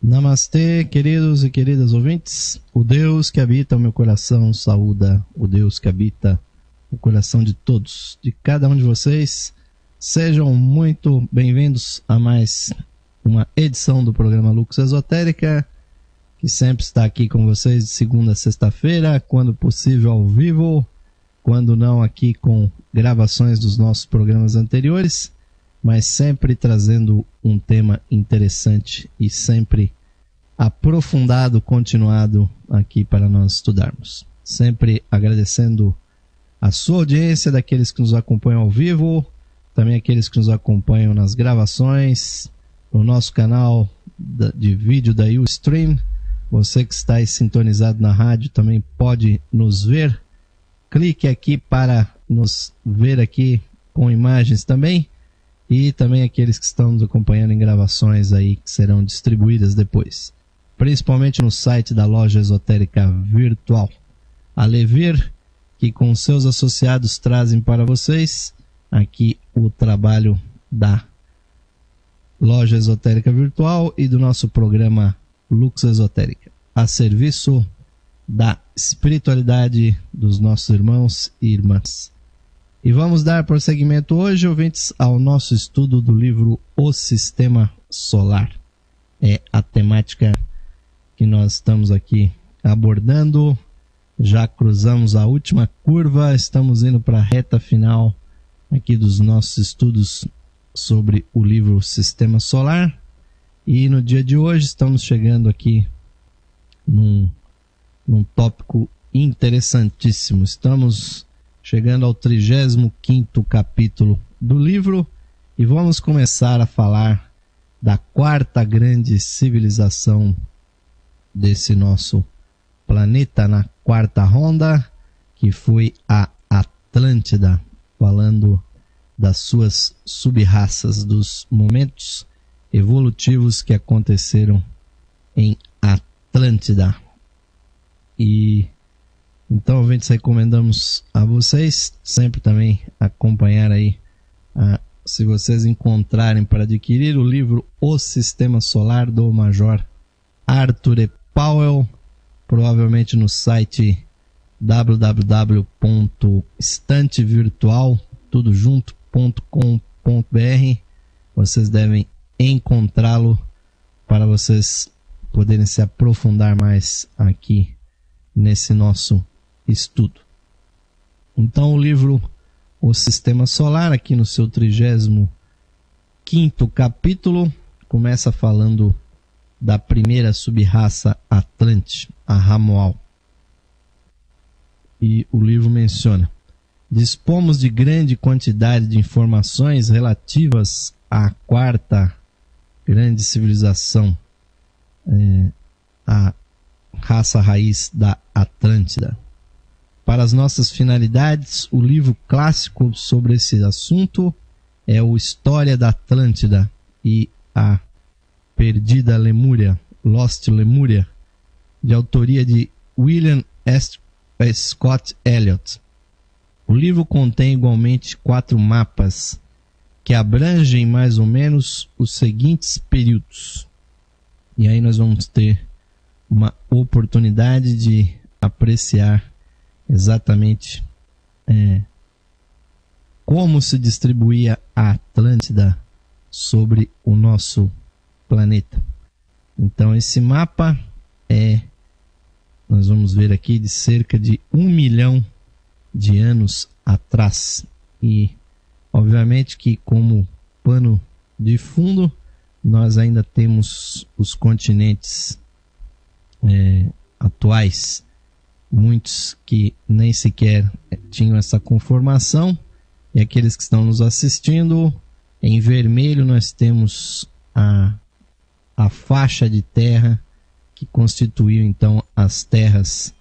Namastê, queridos e queridas ouvintes. O Deus que habita o meu coração saúda o Deus que habita o coração de todos, de cada um de vocês. Sejam muito bem-vindos a mais uma edição do programa Lux Esotérica, que sempre está aqui com vocês de segunda a sexta-feira, quando possível ao vivo, quando não aqui com gravações dos nossos programas anteriores, mas sempre trazendo um tema interessante e sempre aprofundado, continuado aqui para nós estudarmos. Sempre agradecendo a sua audiência, daqueles que nos acompanham ao vivo, também aqueles que nos acompanham nas gravações, no nosso canal de vídeo da Ustream. Você que está aí sintonizado na rádio também pode nos ver. Clique aqui para nos ver aqui com imagens também. E também aqueles que estão nos acompanhando em gravações aí que serão distribuídas depois. Principalmente no site da Loja Esotérica Virtual. A Levir, que com seus associados trazem para vocês aqui o trabalho da Loja Esotérica Virtual e do nosso programa Lux Esotérica, a serviço da espiritualidade dos nossos irmãos e irmãs. E vamos dar prosseguimento hoje, ouvintes, ao nosso estudo do livro O Sistema Solar. É a temática que nós estamos aqui abordando. Já cruzamos a última curva, estamos indo para a reta final aqui dos nossos estudos sobre o livro Sistema Solar. E no dia de hoje estamos chegando aqui num tópico interessantíssimo. Estamos chegando ao 35º capítulo do livro e vamos começar a falar da quarta grande civilização desse nosso planeta na quarta ronda, que foi a Atlântida, falando das suas sub-raças, dos momentos evolutivos que aconteceram em Atlântida. E então, ouvintes, recomendamos a vocês sempre também acompanhar aí, se vocês encontrarem para adquirir o livro O Sistema Solar do Major Arthur E. Powell, provavelmente no site www.estantevirtual.com.br. Vocês devem encontrá-lo para vocês poderem se aprofundar mais aqui nesse nosso estudo. Então o livro O Sistema Solar, aqui no seu 35º capítulo, começa falando da primeira sub-raça Atlante, a Ramual. E o livro menciona: dispomos de grande quantidade de informações relativas à quarta grande civilização, a raça raiz da Atlântida. Para as nossas finalidades, o livro clássico sobre esse assunto é o História da Atlântida e a Perdida Lemúria, Lost Lemuria, de autoria de William Scott Elliott. O livro contém igualmente 4 mapas que abrangem mais ou menos os seguintes períodos. E aí nós vamos ter uma oportunidade de apreciar exatamente como se distribuía a Atlântida sobre o nosso planeta. Então esse mapa nós vamos ver aqui, de cerca de 1 milhão de anos atrás. E obviamente que como pano de fundo nós ainda temos os continentes atuais, muitos que nem sequer tinham essa conformação, e aqueles que estão nos assistindo, em vermelho nós temos a faixa de terra que constituiu então as terras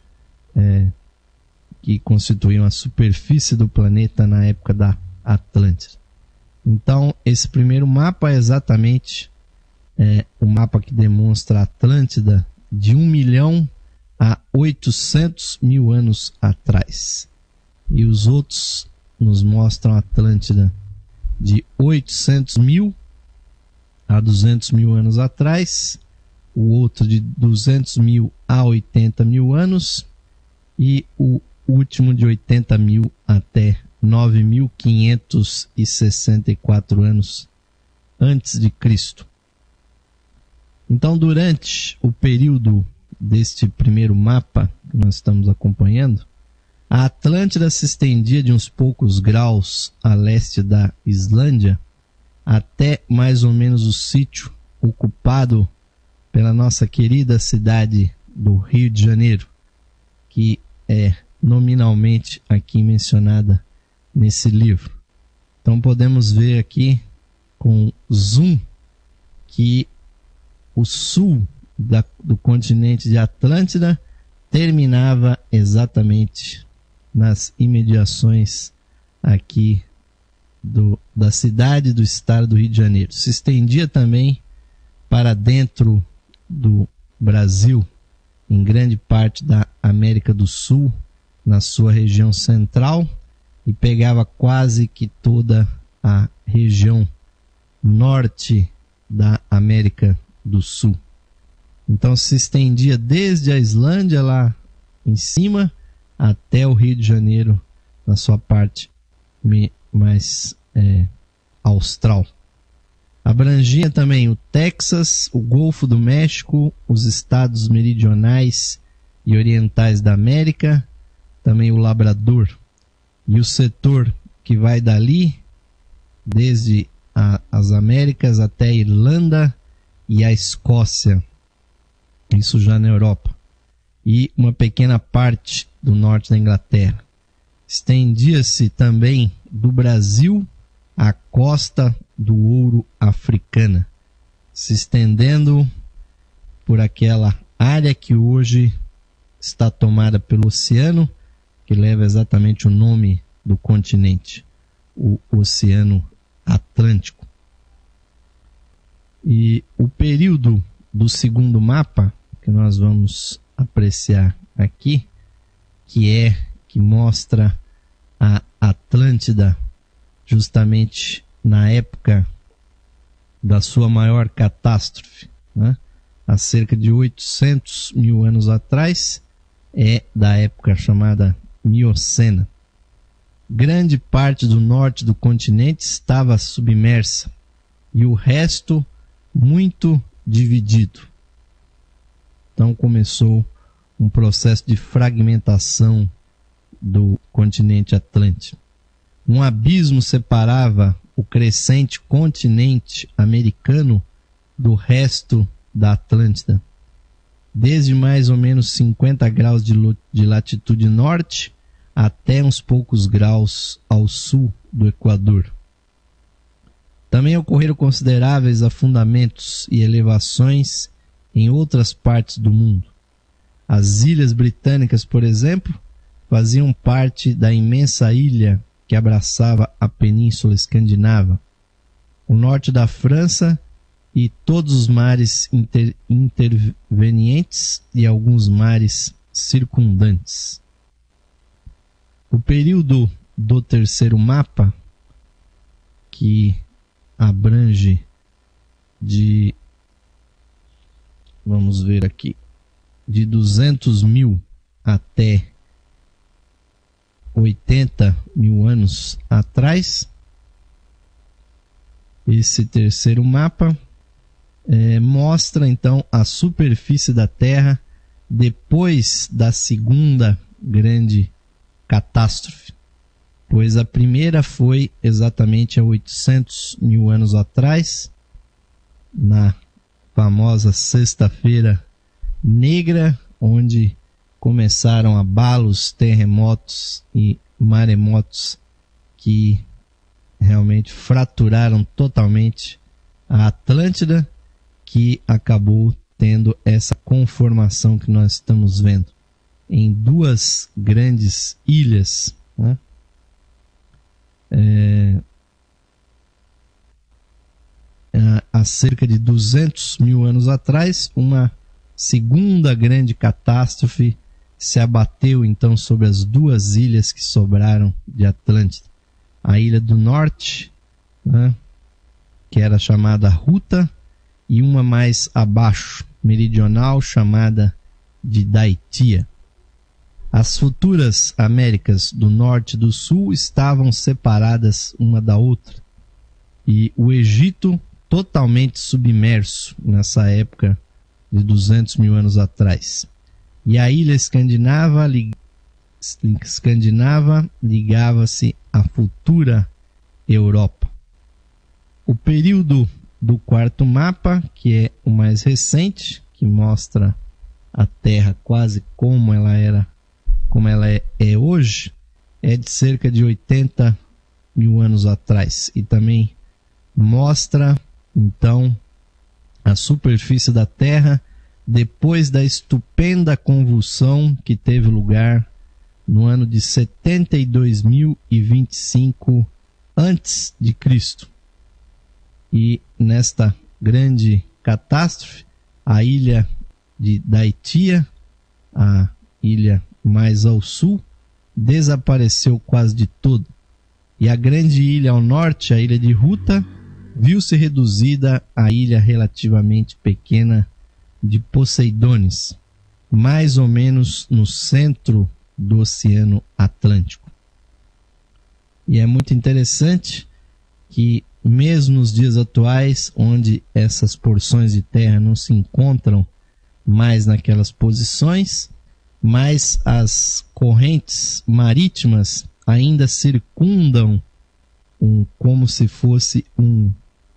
que constituíam a superfície do planeta na época da Atlântida. Então esse primeiro mapa é exatamente o mapa que demonstra a Atlântida de 1 milhão a 800 mil anos atrás. E os outros nos mostram a Atlântida de 800 mil a 200 mil anos atrás, o outro de 200 mil a 80 mil anos e o último de 80 mil até 9.564 anos antes de Cristo. Então, durante o período deste primeiro mapa que nós estamos acompanhando, a Atlântida se estendia de uns poucos graus a leste da Islândia até mais ou menos o sítio ocupado pela nossa querida cidade do Rio de Janeiro, que é nominalmente aqui mencionada nesse livro. Então podemos ver aqui com zoom que o sul do continente de Atlântida terminava exatamente nas imediações aqui da cidade do estado do Rio de Janeiro. Se estendia também para dentro do Brasil, em grande parte da América do Sul, na sua região central, e pegava quase que toda a região norte da América do Sul. Então se estendia desde a Islândia lá em cima até o Rio de Janeiro na sua parte mais austral. Abrangia também o Texas, o Golfo do México, os estados meridionais e orientais da América, também o Labrador. E o setor que vai dali, desde as Américas até a Irlanda e a Escócia, isso já na Europa. E uma pequena parte do norte da Inglaterra. Estendia-se também do Brasil à costa do Ouro africana, se estendendo por aquela área que hoje está tomada pelo oceano, que leva exatamente o nome do continente, o Oceano Atlântico. E o período do segundo mapa, que nós vamos apreciar aqui, que mostra a Atlântida justamente na época da sua maior catástrofe, né? Há cerca de 800 mil anos atrás, é da época chamada Miocena. Grande parte do norte do continente estava submersa e o resto muito dividido. Então começou um processo de fragmentação do continente Atlântico. Um abismo separava o crescente continente americano do resto da Atlântida, desde mais ou menos 50 graus de latitude norte até uns poucos graus ao sul do Equador. Também ocorreram consideráveis afundamentos e elevações em outras partes do mundo. As ilhas britânicas, por exemplo, faziam parte da imensa ilha que abraçava a Península Escandinava, o norte da França e todos os mares intervenientes e alguns mares circundantes. O período do terceiro mapa, que abrange vamos ver aqui, de 200 mil até 80 mil anos atrás. Esse terceiro mapa mostra então a superfície da Terra depois da segunda grande catástrofe, pois a primeira foi exatamente há 800 mil anos atrás, na famosa Sexta-feira Negra, onde começaram abalos, terremotos e maremotos que realmente fraturaram totalmente a Atlântida, que acabou tendo essa conformação que nós estamos vendo em duas grandes ilhas, né? Há cerca de 200 mil anos atrás, uma segunda grande catástrofe se abateu então sobre as duas ilhas que sobraram de Atlântida. A ilha do norte, né, que era chamada Ruta, e uma mais abaixo, meridional chamada de Daitya. As futuras Américas do Norte e do Sul estavam separadas uma da outra, e o Egito totalmente submerso nessa época de 200 mil anos atrás. E a ilha escandinava ligava-se à futura Europa. O período do quarto mapa, que é o mais recente, que mostra a Terra quase como ela é hoje, é de cerca de 80 mil anos atrás, e também mostra então a superfície da Terra depois da estupenda convulsão que teve lugar no ano de 72.025 antes de Cristo. E nesta grande catástrofe, a ilha de Daitya, a ilha mais ao sul, desapareceu quase de todo. E a grande ilha ao norte, a ilha de Ruta, viu-se reduzida à ilha relativamente pequena de Poseidones, mais ou menos no centro do Oceano Atlântico. E é muito interessante que, mesmo nos dias atuais, onde essas porções de terra não se encontram mais naquelas posições, mas as correntes marítimas ainda circundam como se fosse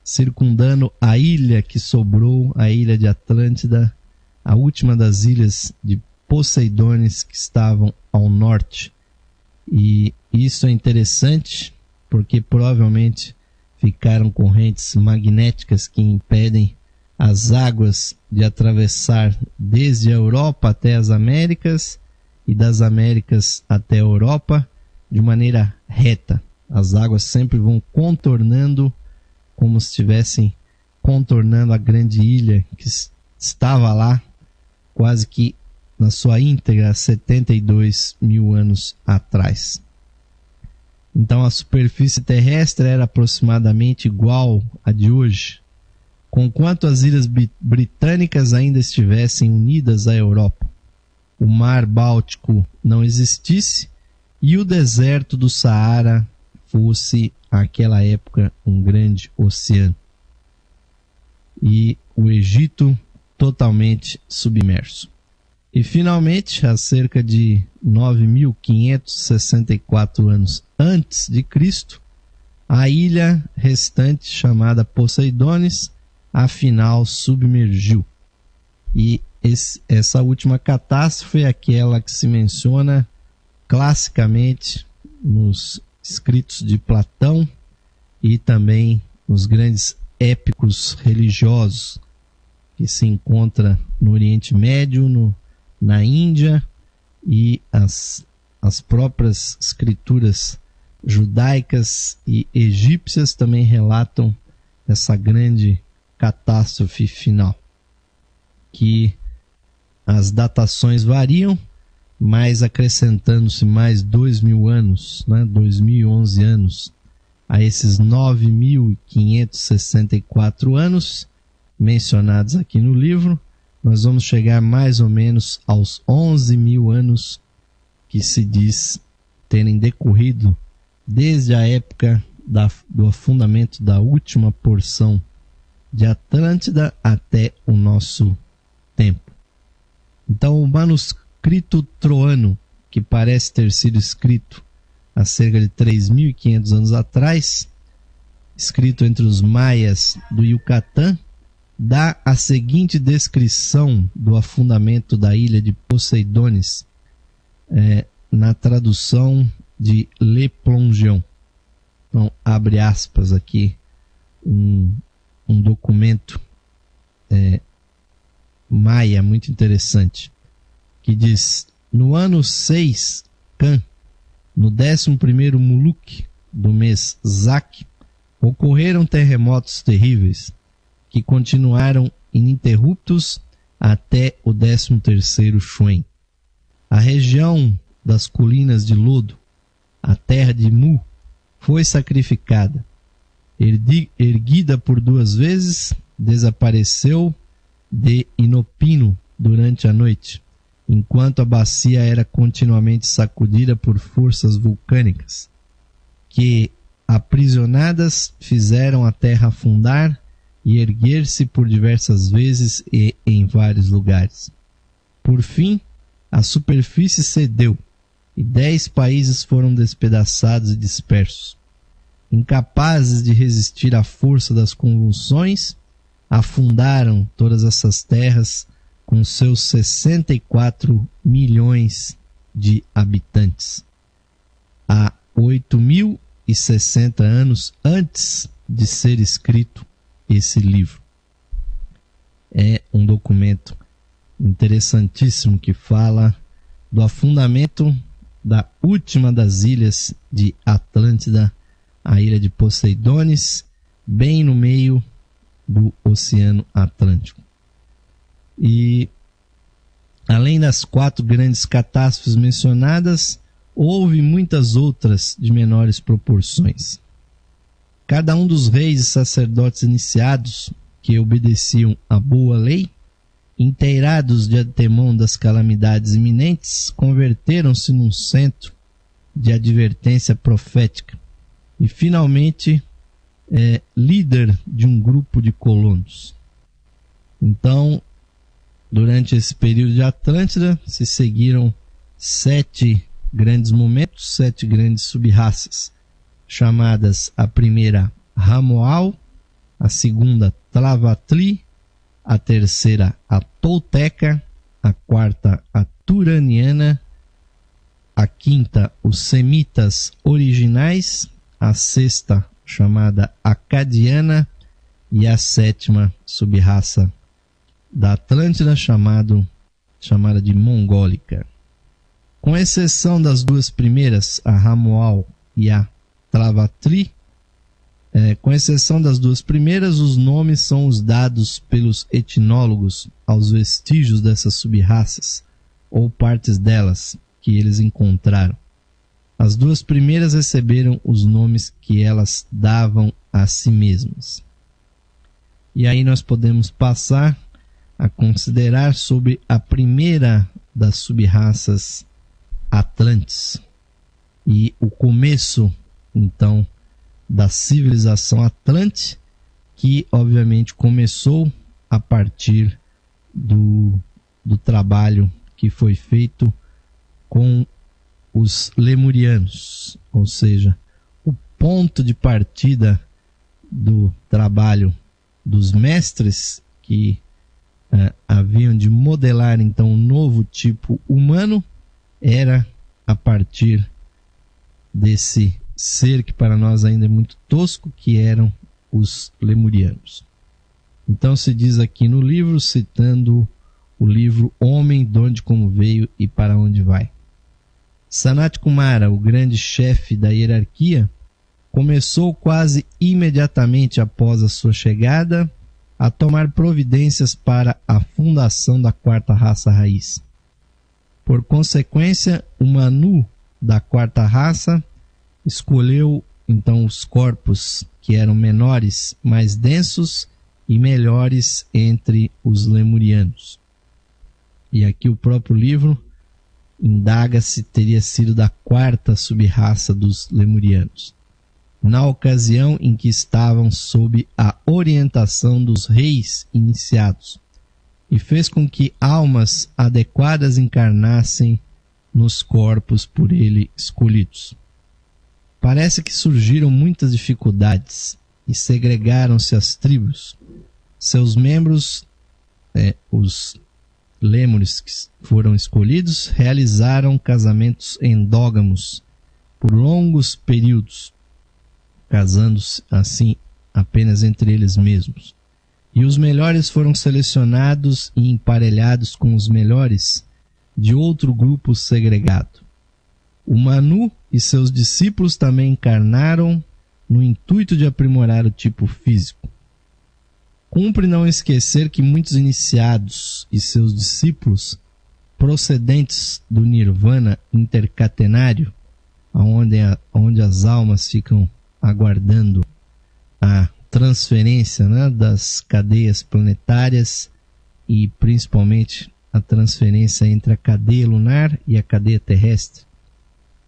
circundando a ilha que sobrou, a ilha de Atlântida, a última das ilhas de Poseidones que estavam ao norte. E isso é interessante porque provavelmente ficaram correntes magnéticas que impedem as águas de atravessar desde a Europa até as Américas e das Américas até a Europa de maneira reta. As águas sempre vão contornando, como se estivessem contornando a grande ilha que estava lá quase que na sua íntegra 72 mil anos atrás. Então a superfície terrestre era aproximadamente igual à de hoje, conquanto as ilhas britânicas ainda estivessem unidas à Europa, o mar Báltico não existisse e o deserto do Saara fosse, àquela época, um grande oceano. E o Egito totalmente submerso. E finalmente, há cerca de 9.564 anos antes de Cristo, a ilha restante chamada Poseidones, afinal submergiu. E essa última catástrofe é aquela que se menciona classicamente nos escritos de Platão e também nos grandes épicos religiosos que se encontra no Oriente Médio, na Índia, e as próprias escrituras judaicas e egípcias também relatam essa grande catástrofe final, que as datações variam, mas acrescentando-se mais 2.000 anos, 2.011 anos, a esses 9.564 anos mencionados aqui no livro, nós vamos chegar mais ou menos aos 11.000 anos que se diz terem decorrido desde a época do afundamento da última porção de Atlântida até o nosso tempo. Então, o manuscrito troano, que parece ter sido escrito há cerca de 3.500 anos atrás, escrito entre os maias do Yucatán, dá a seguinte descrição do afundamento da ilha de Poseidones, na tradução de Le Plongeon. Então, abre aspas aqui, um documento maia muito interessante, que diz: no ano 6 Can, no 11º Muluk do mês Zak, ocorreram terremotos terríveis, que continuaram ininterruptos até o 13º Shuen. A região das colinas de lodo, a terra de Mu, foi sacrificada. Erguida por 2 vezes, desapareceu de Inopino durante a noite, enquanto a bacia era continuamente sacudida por forças vulcânicas, que, aprisionadas, fizeram a terra afundar e erguer-se por diversas vezes e em vários lugares. Por fim, a superfície cedeu, e 10 países foram despedaçados e dispersos. Incapazes de resistir à força das convulsões, afundaram todas essas terras com seus 64 milhões de habitantes, há 8.060 anos antes de ser escrito esse livro. É um documento interessantíssimo que fala do afundamento da última das ilhas de Atlântida, a ilha de Poseidones, bem no meio do Oceano Atlântico. E além das 4 grandes catástrofes mencionadas, houve muitas outras de menores proporções. Cada um dos reis e sacerdotes iniciados, que obedeciam à boa lei, inteirados de antemão das calamidades iminentes, converteram-se num centro de advertência profética e, finalmente, líder de um grupo de colonos. Então, durante esse período de Atlântida, se seguiram 7 grandes momentos, 7 grandes sub-raças, chamadas a primeira Ramoal, a segunda Tlavatli, a terceira a Tolteca, a quarta a Turaniana, a quinta os Semitas originais, a sexta chamada Acadiana e a sétima sub-raça da Atlântida chamada de Mongólica. Com exceção das 2 primeiras, a Ramoal e a Tlavatli, com exceção das 2 primeiras, os nomes são os dados pelos etnólogos aos vestígios dessas sub-raças, ou partes delas, que eles encontraram. As 2 primeiras receberam os nomes que elas davam a si mesmas. E aí nós podemos passar a considerar sobre a primeira das sub-raças Atlantes, e o começo, então, da civilização Atlante, que obviamente começou a partir do trabalho que foi feito com os lemurianos, ou seja, o ponto de partida do trabalho dos mestres que haviam de modelar então um novo tipo humano era a partir desse ser que para nós ainda é muito tosco, que eram os lemurianos. Então se diz aqui no livro, citando o livro Homem, de onde como veio e para onde vai. Sanat Kumara, o grande chefe da hierarquia, começou quase imediatamente após a sua chegada a tomar providências para a fundação da 4ª raça raiz. Por consequência, o Manu da 4ª raça escolheu então os corpos que eram menores, mais densos e melhores entre os lemurianos. E aqui o próprio livro indaga se teria sido da 4ª sub-raça dos lemurianos, na ocasião em que estavam sob a orientação dos reis iniciados, e fez com que almas adequadas encarnassem nos corpos por ele escolhidos. Parece que surgiram muitas dificuldades e segregaram-se as tribos. Seus membros, os lêmures que foram escolhidos, realizaram casamentos endógamos por longos períodos, casando-se assim apenas entre eles mesmos. E os melhores foram selecionados e emparelhados com os melhores de outro grupo segregado. O Manu e seus discípulos também encarnaram no intuito de aprimorar o tipo físico. Cumpre não esquecer que muitos iniciados e seus discípulos, procedentes do Nirvana intercatenário, onde as almas ficam aguardando a transferência das cadeias planetárias e principalmente a transferência entre a cadeia lunar e a cadeia terrestre.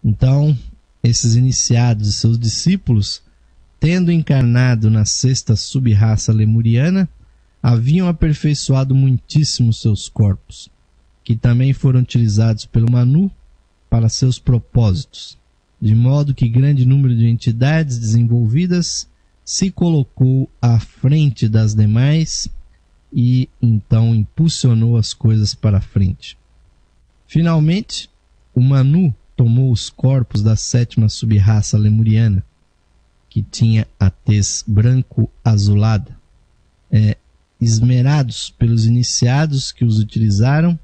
Então, esses iniciados e seus discípulos, tendo encarnado na sexta sub-raça lemuriana, haviam aperfeiçoado muitíssimo seus corpos, que também foram utilizados pelo Manu para seus propósitos, de modo que grande número de entidades desenvolvidas se colocou à frente das demais e então impulsionou as coisas para frente. Finalmente, o Manu tomou os corpos da sétima sub-raça lemuriana, que tinha a tez branco-azulada, esmerados pelos iniciados que os utilizaram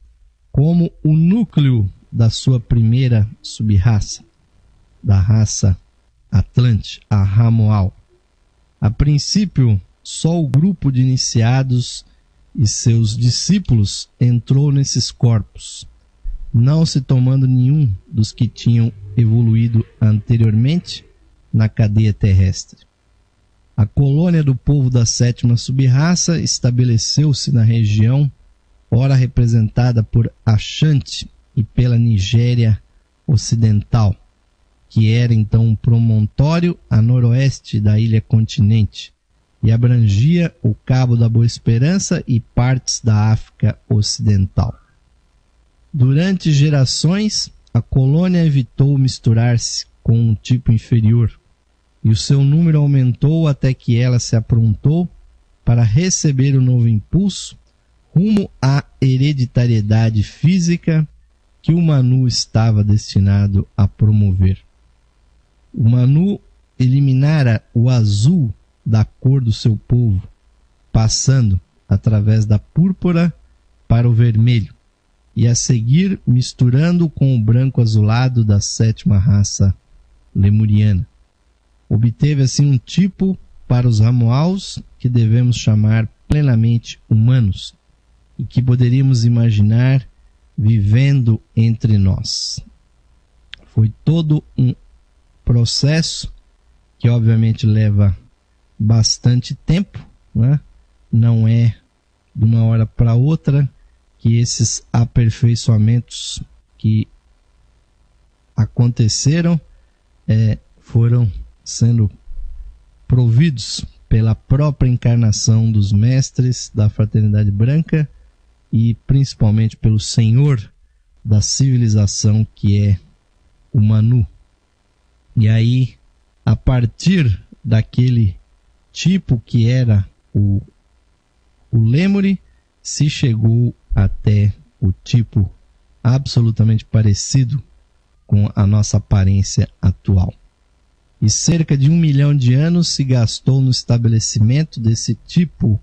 como o núcleo da sua primeira sub-raça, da raça Atlante, a Ramoal. A princípio, só o grupo de iniciados e seus discípulos entrou nesses corpos, não se tomando nenhum dos que tinham evoluído anteriormente na cadeia terrestre. A colônia do povo da sétima sub-raça estabeleceu-se na região, ora representada por Ashanti e pela Nigéria Ocidental, que era então um promontório a noroeste da ilha-continente e abrangia o Cabo da Boa Esperança e partes da África Ocidental. Durante gerações, a colônia evitou misturar-se com um tipo inferior, e o seu número aumentou até que ela se aprontou para receber o novo impulso rumo à hereditariedade física que o Manu estava destinado a promover. O Manu eliminara o azul da cor do seu povo, passando através da púrpura para o vermelho, e a seguir misturando com o branco azulado da sétima raça lemuriana. Obteve assim um tipo para os Ramoals que devemos chamar plenamente humanos e que poderíamos imaginar vivendo entre nós. Foi todo um processo que obviamente leva bastante tempo, né? Não é de uma hora para outra que esses aperfeiçoamentos que aconteceram foram sendo providos pela própria encarnação dos mestres da Fraternidade Branca e principalmente pelo Senhor da civilização, que é o Manu. E aí, a partir daquele tipo que era o Lemuri, se chegou até o tipo absolutamente parecido com a nossa aparência atual. E cerca de 1 milhão de anos se gastou no estabelecimento desse tipo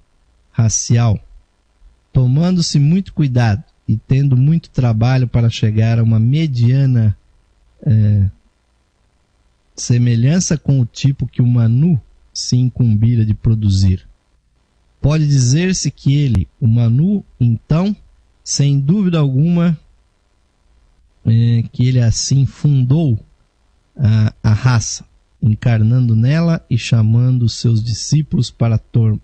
racial, tomando-se muito cuidado e tendo muito trabalho para chegar a uma mediana semelhança com o tipo que o Manu se incumbira de produzir. Pode dizer-se que ele, o Manu, então, sem dúvida alguma, que ele assim fundou a raça, encarnando nela e chamando seus discípulos para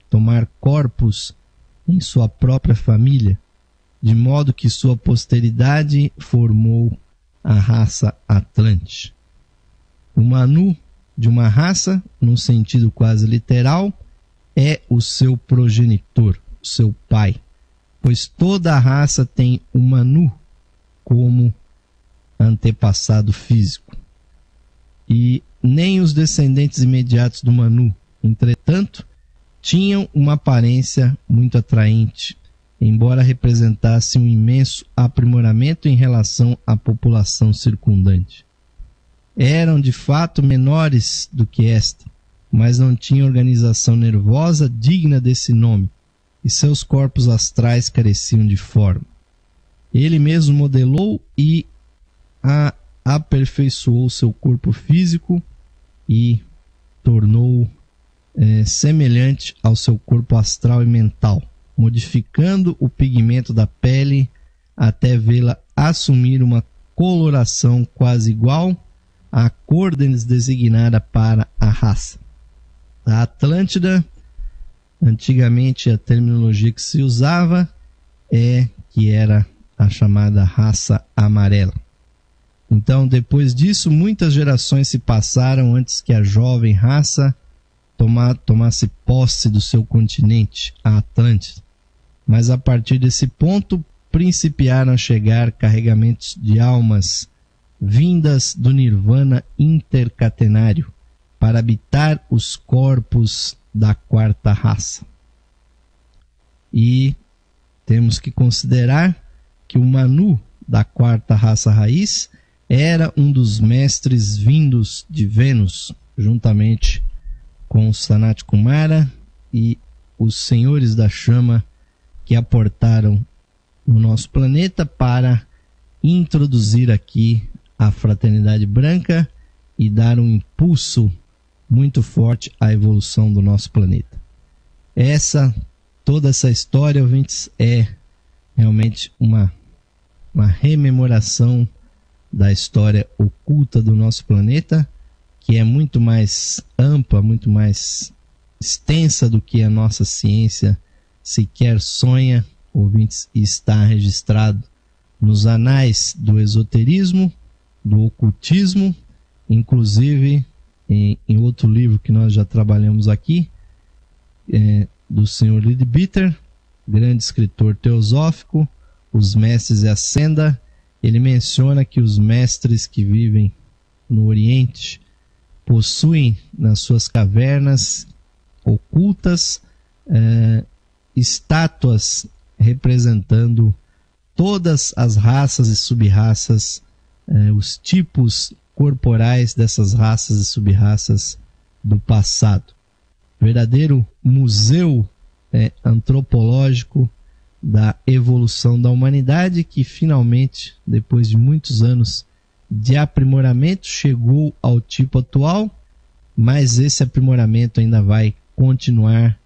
tomar corpos em sua própria família, de modo que sua posteridade formou a raça Atlante. O Manu de uma raça, num sentido quase literal, é o seu progenitor, o seu pai, pois toda a raça tem o Manu como antepassado físico. E nem os descendentes imediatos do Manu, entretanto, tinham uma aparência muito atraente, embora representassem um imenso aprimoramento em relação à população circundante. Eram de fato menores do que esta, mas não tinham organização nervosa digna desse nome, e seus corpos astrais careciam de forma. Ele mesmo modelou e aperfeiçoou seu corpo físico e tornou semelhante ao seu corpo astral e mental, modificando o pigmento da pele até vê-la assumir uma coloração quase igual à cor designada para a raça. A Atlântida, antigamente a terminologia que se usava que era a chamada raça amarela. Então, depois disso, muitas gerações se passaram antes que a jovem raça tomasse posse do seu continente, a Atlântida. Mas a partir desse ponto, principiaram a chegar carregamentos de almas vindas do nirvana intercatenário para habitar os corpos da quarta raça. E temos que considerar que o Manu da quarta raça raiz era um dos mestres vindos de Vênus, juntamente com o Sanat Kumara e os senhores da chama que aportaram no nosso planeta para introduzir aqui a fraternidade branca e dar um impulso muito forte à evolução do nosso planeta. Toda essa história, ouvintes, é realmente uma rememoração da história oculta do nosso planeta, que é muito mais ampla, muito mais extensa do que a nossa ciência sequer sonha, ouvintes, e está registrado nos anais do esoterismo, do ocultismo, inclusive em outro livro que nós já trabalhamos aqui, do Sr. Leadbeater, grande escritor teosófico, Os Mestres e a Senda. Ele menciona que os mestres que vivem no Oriente possuem nas suas cavernas ocultas estátuas representando todas as raças e sub-raças, os tipos corporais dessas raças e sub-raças do passado. Verdadeiro museu antropológico da evolução da humanidade, que finalmente, depois de muitos anos de aprimoramento, chegou ao tipo atual, mas esse aprimoramento ainda vai continuar,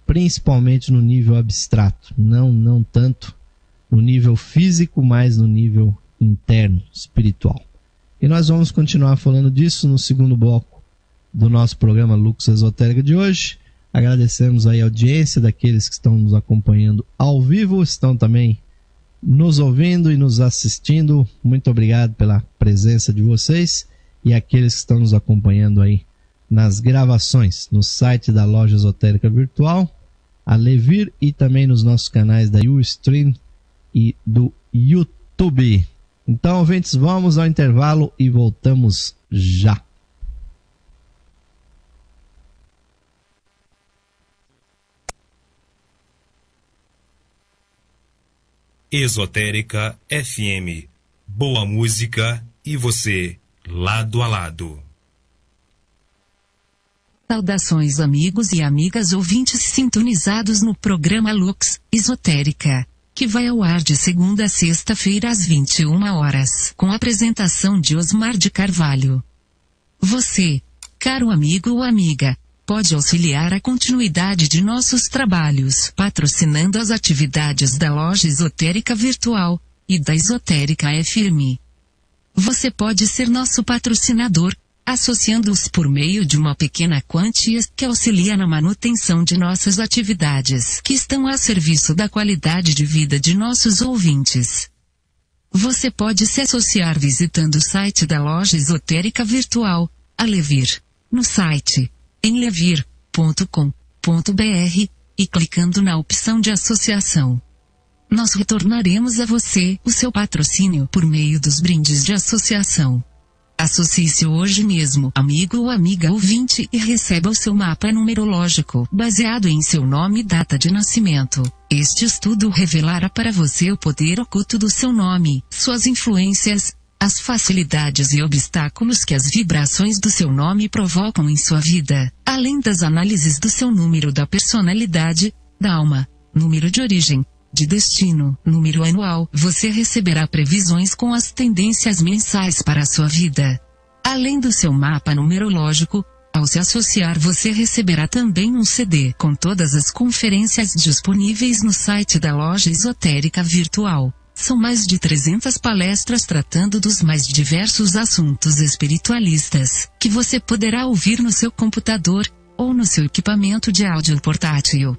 principalmente no nível abstrato, não tanto no nível físico, mas no nível interno, espiritual. E nós vamos continuar falando disso no segundo bloco do nosso programa Lux Esotérica de hoje. Agradecemos aí a audiência daqueles que estão nos acompanhando ao vivo, estão também nos ouvindo e nos assistindo. Muito obrigado pela presença de vocês e aqueles que estão nos acompanhando aí nas gravações no site da Loja Esotérica Virtual, a Levir, e também nos nossos canais da Ustream e do YouTube. Então, ouvintes, vamos ao intervalo e voltamos já. Esotérica FM. Boa música e você lado a lado. Saudações, amigos e amigas ouvintes sintonizados no programa Lux Esotérica, que vai ao ar de segunda a sexta-feira às 21 horas, com a apresentação de Osmar de Carvalho. Você, caro amigo ou amiga, pode auxiliar a continuidade de nossos trabalhos patrocinando as atividades da Loja Esotérica Virtual e da Esotérica FM. Você pode ser nosso patrocinador, associando-os por meio de uma pequena quantia que auxilia na manutenção de nossas atividades, que estão a serviço da qualidade de vida de nossos ouvintes. Você pode se associar visitando o site da Loja Esotérica Virtual, a Levir, no site em levir.com.br, e clicando na opção de associação. Nós retornaremos a você o seu patrocínio por meio dos brindes de associação. Associe-se hoje mesmo, amigo ou amiga ouvinte, e receba o seu mapa numerológico, baseado em seu nome e data de nascimento. Este estudo revelará para você o poder oculto do seu nome, suas influências, as facilidades e obstáculos que as vibrações do seu nome provocam em sua vida, além das análises do seu número da personalidade, da alma, número de origem, de destino, número anual. Você receberá previsões com as tendências mensais para a sua vida. Além do seu mapa numerológico, ao se associar você receberá também um CD com todas as conferências disponíveis no site da Loja Esotérica Virtual. São mais de 300 palestras tratando dos mais diversos assuntos espiritualistas, que você poderá ouvir no seu computador, ou no seu equipamento de áudio portátil.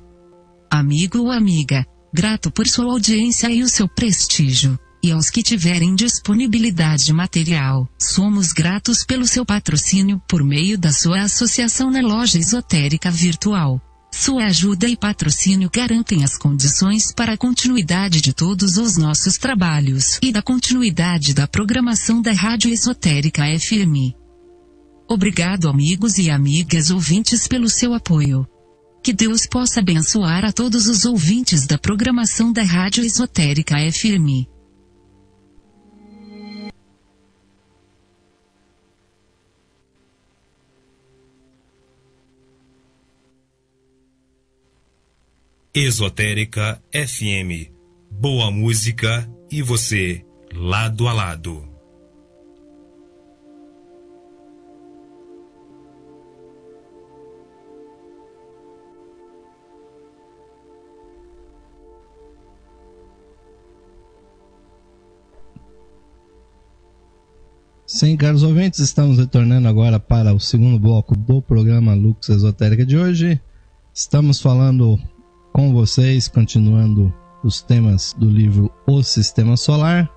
Amigo ou amiga, Grato por sua audiência e o seu prestígio. E aos que tiverem disponibilidade material, somos gratos pelo seu patrocínio por meio da sua associação na loja esotérica virtual. Sua ajuda e patrocínio garantem as condições para a continuidade de todos os nossos trabalhos e da continuidade da programação da Rádio Esotérica FM. Obrigado, amigos e amigas ouvintes, pelo seu apoio. Que Deus possa abençoar a todos os ouvintes da programação da Rádio Esotérica FM. Esotérica FM. Boa música e você lado a lado. Sim, caros ouvintes, estamos retornando agora para o segundo bloco do programa Lux Esotérica de hoje. Estamos falando com vocês, continuando os temas do livro O Sistema Solar.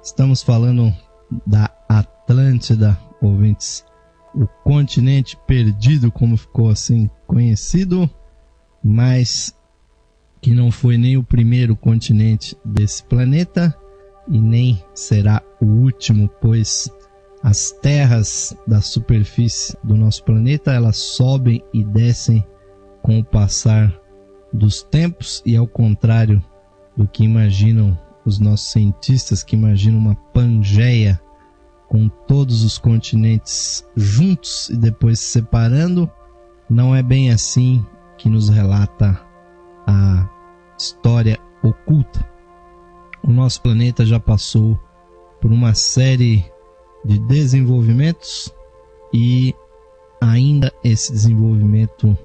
Estamos falando da Atlântida, ouvintes, o continente perdido, como ficou assim conhecido, mas que não foi nem o primeiro continente desse planeta e nem será o último, pois as terras da superfície do nosso planeta, elas sobem e descem com o passar dos tempos, e ao contrário do que imaginam os nossos cientistas, que imaginam uma Pangeia com todos os continentes juntos e depois se separando, não é bem assim que nos relata a história oculta. O nosso planeta já passou por uma série de desenvolvimentos e ainda esse desenvolvimento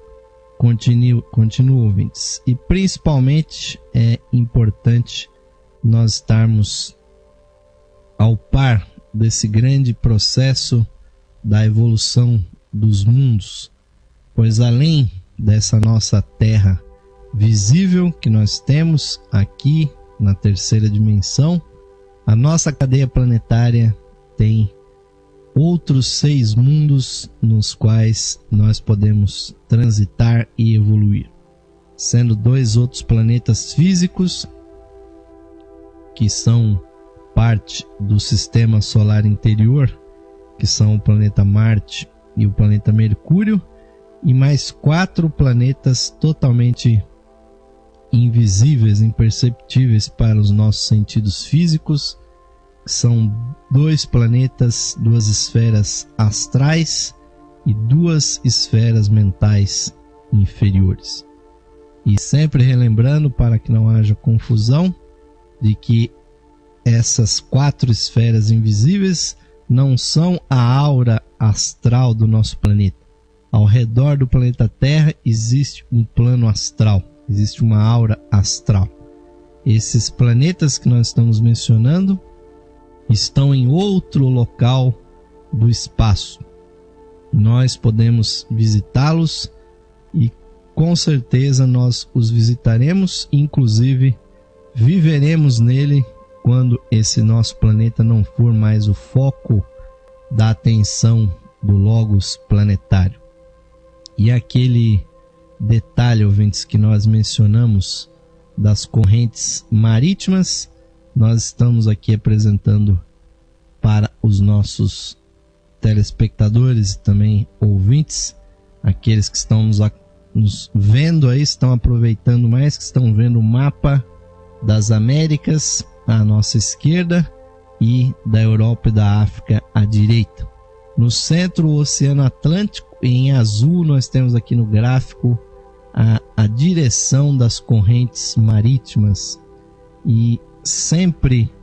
continua, ouvintes. E principalmente é importante nós estarmos ao par desse grande processo da evolução dos mundos, pois além dessa nossa Terra visível que nós temos aqui na terceira dimensão, a nossa cadeia planetária tem outros 6 mundos nos quais nós podemos transitar e evoluir, sendo 2 outros planetas físicos que são parte do sistema solar interior, que são o planeta Marte e o planeta Mercúrio, e mais 4 planetas totalmente invisíveis, imperceptíveis para os nossos sentidos físicos. São 2 planetas, 2 esferas astrais e 2 esferas mentais inferiores. E sempre relembrando, para que não haja confusão, de que essas 4 esferas invisíveis não são a aura astral do nosso planeta. Ao redor do planeta Terra existe um plano astral, existe uma aura astral. Esses planetas que nós estamos mencionando estão em outro local do espaço. Nós podemos visitá-los e com certeza nós os visitaremos, inclusive viveremos nele quando esse nosso planeta não for mais o foco da atenção do Logos planetário. E aquele detalhe, ouvintes, que nós mencionamos das correntes marítimas, nós estamos aqui apresentando para os nossos telespectadores e também ouvintes, aqueles que estão nos vendo aí, estão aproveitando mais, que estão vendo o mapa das Américas à nossa esquerda e da Europa e da África à direita. No centro, o Oceano Atlântico, em azul nós temos aqui no gráfico a direção das correntes marítimas, e sempre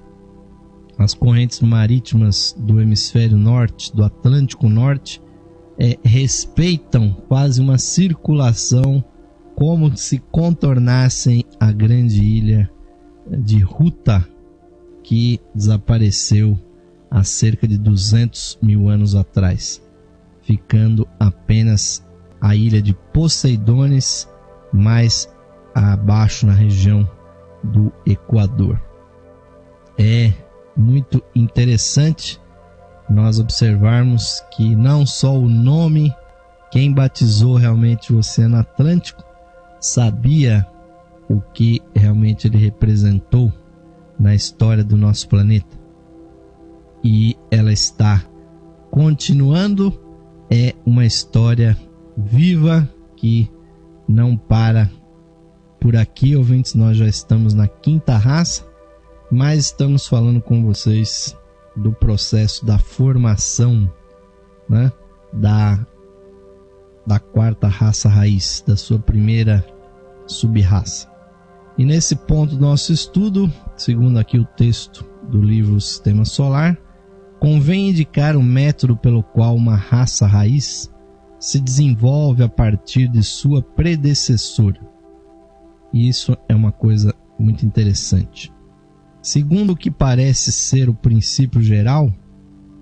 as correntes marítimas do hemisfério norte, do Atlântico Norte, respeitam quase uma circulação, como se contornassem a grande ilha de Ruta, que desapareceu há cerca de 200 mil anos atrás, ficando apenas a ilha de Poseidones mais abaixo na região do Equador. É muito interessante nós observarmos que não só o nome, quem batizou realmente o Oceano Atlântico, sabia o que realmente ele representou na história do nosso planeta. E ela está continuando, é uma história viva que não para por aqui, ouvintes. Nós já estamos na quinta raça, mas estamos falando com vocês do processo da formação, né, da quarta raça raiz, da sua primeira sub-raça. E nesse ponto do nosso estudo, segundo aqui o texto do livro Sistema Solar, convém indicar o método pelo qual uma raça raiz se desenvolve a partir de sua predecessora. E isso é uma coisa muito interessante. Segundo o que parece ser o princípio geral,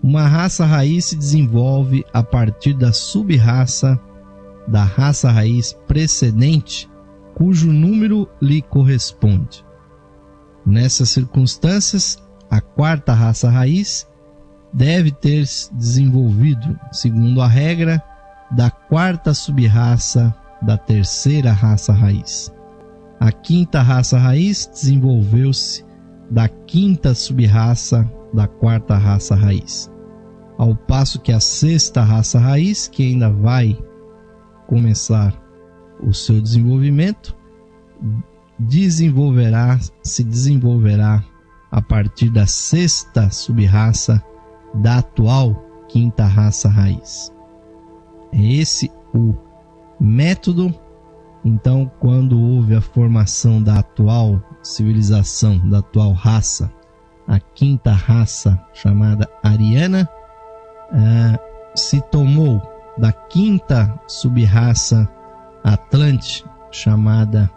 uma raça raiz se desenvolve a partir da sub-raça da raça raiz precedente, cujo número lhe corresponde. Nessas circunstâncias, a quarta raça raiz deve ter se desenvolvido segundo a regra da quarta sub-raça da terceira raça raiz. A quinta raça raiz desenvolveu-se da quinta sub-raça da quarta raça raiz, ao passo que a sexta raça raiz, que ainda vai começar o seu desenvolvimento, se desenvolverá a partir da sexta sub-raça da atual quinta raça raiz. É esse o método. Então, quando houve a formação da atual civilização, da atual raça, a quinta raça chamada ariana, se tomou da quinta sub-raça Atlante, chamada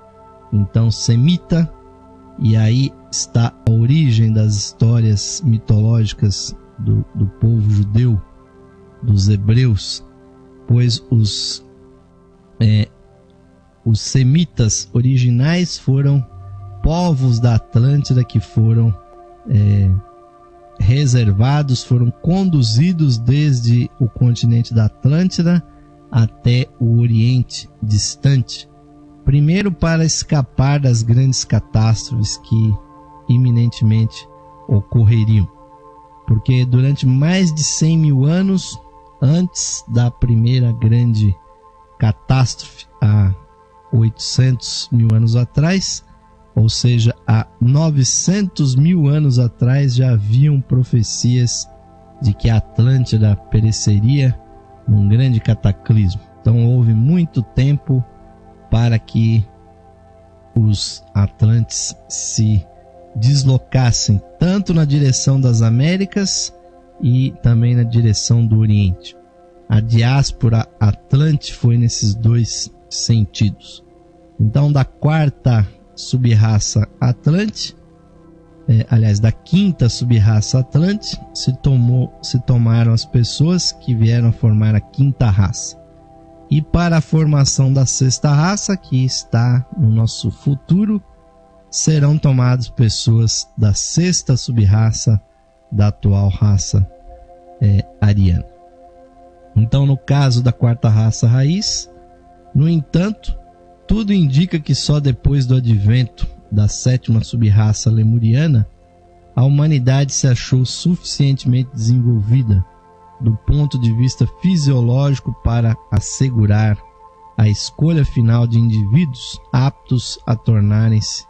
então semita, e aí está a origem das histórias mitológicas do povo judeu, dos hebreus, pois os semitas originais foram povos da Atlântida que foram reservados, foram conduzidos desde o continente da Atlântida até o Oriente distante, primeiro para escapar das grandes catástrofes que iminentemente ocorreriam, porque durante mais de 100 mil anos antes da primeira grande catástrofe, há 800 mil anos atrás, ou seja, há 900 mil anos atrás, já haviam profecias de que a Atlântida pereceria num grande cataclismo. Então houve muito tempo para que os atlantes se deslocassem tanto na direção das Américas e também na direção do Oriente. A diáspora atlante foi nesses dois sentidos. Então, da quarta sub-raça Atlante, da quinta sub-raça Atlante, se tomaram as pessoas que vieram a formar a quinta raça. E para a formação da sexta raça, que está no nosso futuro, serão tomadas pessoas da sexta sub-raça da atual raça ariana. Então, no caso da quarta raça raiz, no entanto, tudo indica que só depois do advento da sétima sub-raça lemuriana, a humanidade se achou suficientemente desenvolvida do ponto de vista fisiológico para assegurar a escolha final de indivíduos aptos a tornarem-se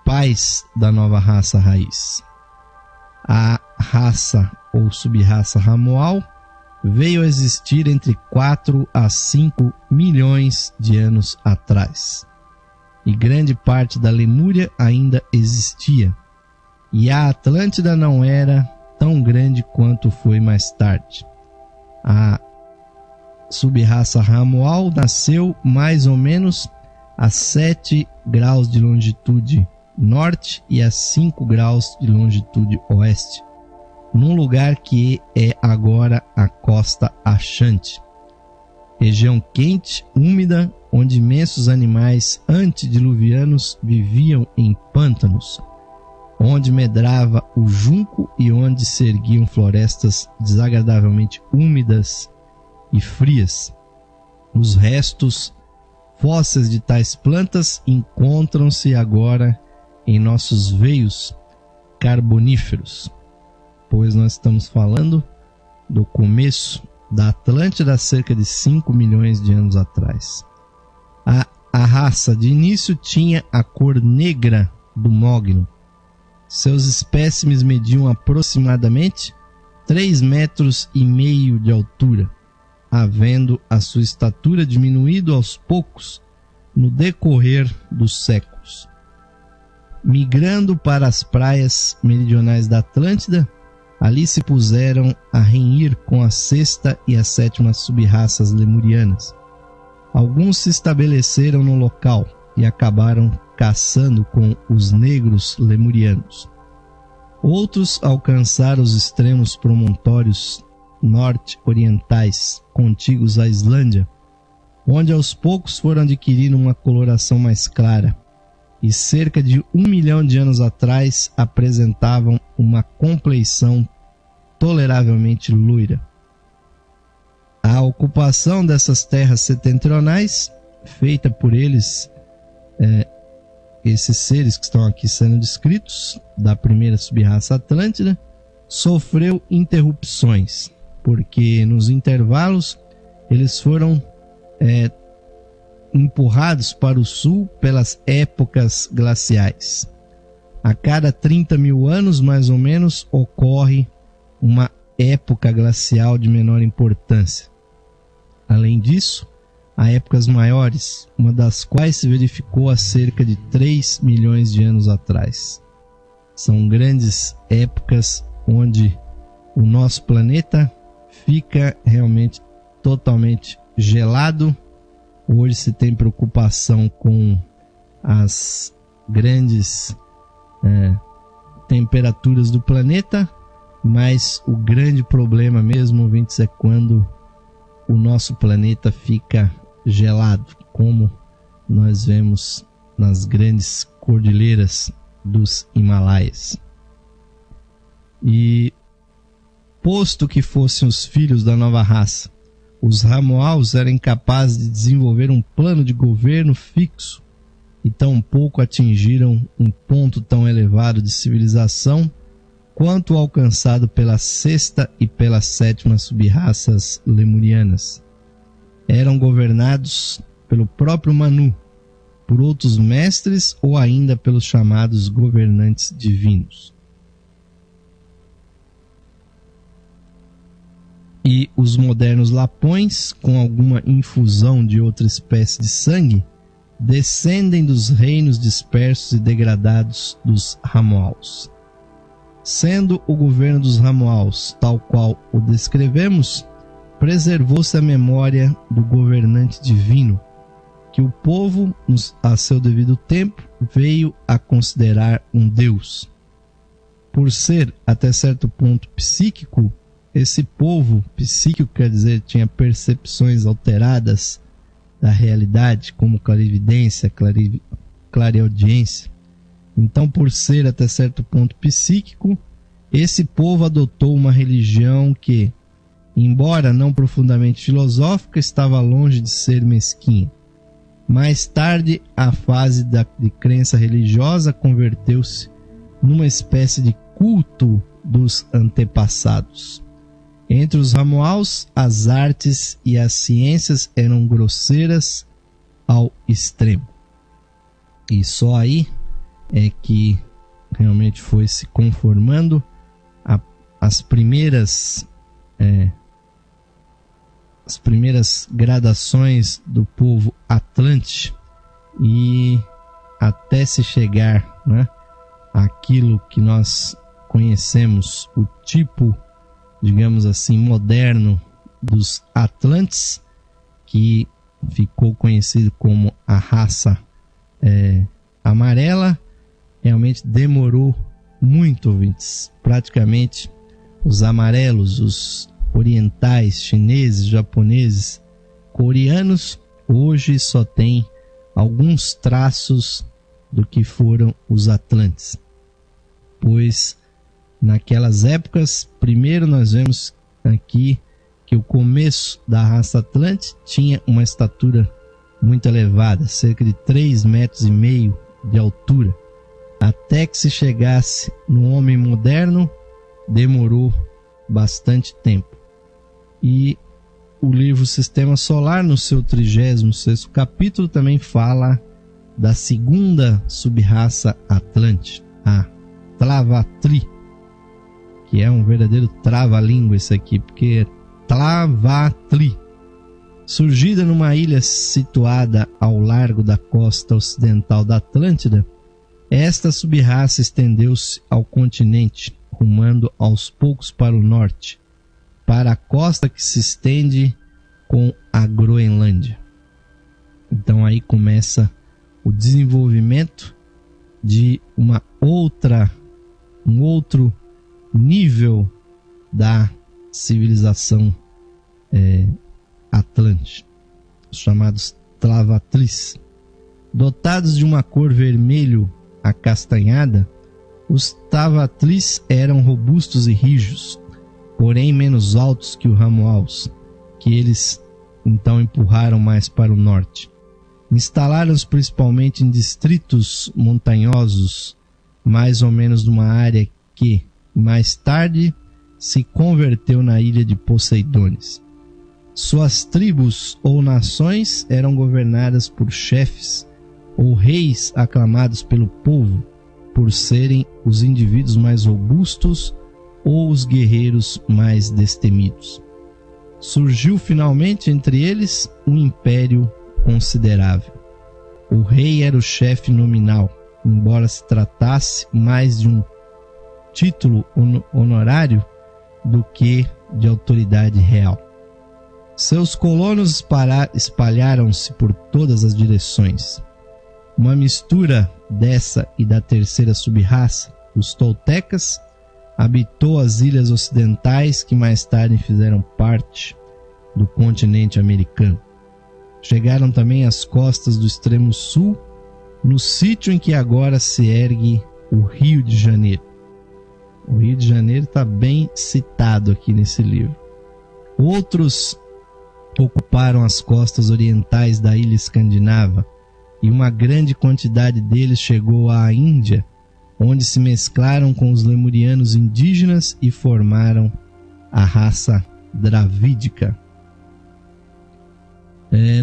pais da nova raça raiz. A raça ou sub-raça Ramoal veio a existir entre 4 a 5 milhões de anos atrás, e grande parte da Lemúria ainda existia, e a Atlântida não era tão grande quanto foi mais tarde. A sub-raça Ramoal nasceu mais ou menos a 7 graus de longitude norte e a 5 graus de longitude oeste, num lugar que é agora a Costa Achante. região quente, úmida, onde imensos animais antediluvianos viviam em pântanos, onde medrava o junco e onde se erguiam florestas desagradavelmente úmidas e frias. Os restos fósseis de tais plantas encontram-se agora em nossos veios carboníferos, pois nós estamos falando do começo da Atlântida há cerca de 5 milhões de anos atrás. A raça de início tinha a cor negra do mogno. Seus espécimes mediam aproximadamente 3,5 metros de altura, havendo a sua estatura diminuído aos poucos no decorrer dos séculos. Migrando para as praias meridionais da Atlântida, ali se puseram a renhir com a 6ª e a 7ª sub-raças lemurianas. Alguns se estabeleceram no local e acabaram caçando com os negros lemurianos. Outros alcançaram os extremos promontórios norte-orientais contíguos à Islândia, onde aos poucos foram adquirindo uma coloração mais clara e cerca de 1 milhão de anos atrás apresentavam uma compleição toleravelmente loira. A ocupação dessas terras setentrionais, feita por eles, esses seres que estão aqui sendo descritos, da primeira subraça Atlântida, sofreu interrupções, porque nos intervalos eles foram empurrados para o sul pelas épocas glaciais. A cada 30 mil anos, mais ou menos, ocorre uma época glacial de menor importância. Além disso, há épocas maiores, uma das quais se verificou há cerca de 3 milhões de anos atrás. São grandes épocas onde o nosso planeta fica realmente totalmente gelado. Hoje se tem preocupação com as grandes temperaturas do planeta, mas o grande problema mesmo, ouvintes, é quando o nosso planeta fica gelado, como nós vemos nas grandes cordilheiras dos Himalaias. E posto que fossem os filhos da nova raça, os Ramoaus eram incapazes de desenvolver um plano de governo fixo e tampouco atingiram um ponto tão elevado de civilização quanto alcançado pela 6ª e pela 7ª sub-raças lemurianas. Eram governados pelo próprio Manu, por outros mestres ou ainda pelos chamados governantes divinos. E os modernos lapões, com alguma infusão de outra espécie de sangue, descendem dos reinos dispersos e degradados dos Ramoaus. Sendo o governo dos Ramoaus tal qual o descrevemos, preservou-se a memória do governante divino, que o povo, a seu devido tempo, veio a considerar um deus. Por ser, até certo ponto, psíquico, esse povo, psíquico quer dizer, tinha percepções alteradas da realidade, como clarividência, clareaudiência. Então, por ser até certo ponto psíquico, esse povo adotou uma religião que, embora não profundamente filosófica, estava longe de ser mesquinha. Mais tarde, a fase de crença religiosa converteu-se numa espécie de culto dos antepassados. Entre os Ramoaus, as artes e as ciências eram grosseiras ao extremo. E só aí é que realmente foi se conformando as primeiras gradações do povo Atlante, e até se chegar, né, àquilo que nós conhecemos, o tipo, digamos assim, moderno dos Atlantes, que ficou conhecido como a raça amarela. Realmente demorou muito, ouvintes. Praticamente os amarelos, os orientais, chineses, japoneses, coreanos hoje só têm alguns traços do que foram os Atlantes, pois naquelas épocas, primeiro nós vemos aqui que o começo da raça Atlante tinha uma estatura muito elevada, cerca de 3,5 metros de altura. Até que se chegasse no homem moderno, demorou bastante tempo. E o livro Sistema Solar, no seu 36º capítulo, também fala da segunda sub-raça Atlante, a Tlavatli, que é um verdadeiro trava-língua isso aqui, porque é Tlavatli. Surgida numa ilha situada ao largo da costa ocidental da Atlântida, esta sub-raça estendeu-se ao continente, rumando aos poucos para o norte, para a costa que se estende com a Groenlândia. Então aí começa o desenvolvimento de um outro nível da civilização Atlante, os chamados Tlavatlis. Dotados de uma cor vermelho acastanhada, os Tlavatlis eram robustos e rijos, porém menos altos que o Ramoaus, que eles então empurraram mais para o norte. Instalaram-se principalmente em distritos montanhosos, mais ou menos numa área que, mais tarde, se converteu na ilha de Poseidones. Suas tribos ou nações eram governadas por chefes ou reis aclamados pelo povo, por serem os indivíduos mais robustos ou os guerreiros mais destemidos. Surgiu finalmente entre eles um império considerável. O rei era o chefe nominal, embora se tratasse mais de um título honorário do que de autoridade real. Seus colonos espalharam-se por todas as direções. Uma mistura dessa e da terceira sub-raça, os toltecas, habitou as ilhas ocidentais que mais tarde fizeram parte do continente americano. Chegaram também às costas do extremo sul, no sítio em que agora se ergue o Rio de Janeiro. O Rio de Janeiro está bem citado aqui nesse livro. Outros ocuparam as costas orientais da ilha escandinava, e uma grande quantidade deles chegou à Índia, onde se mesclaram com os lemurianos indígenas e formaram a raça dravídica.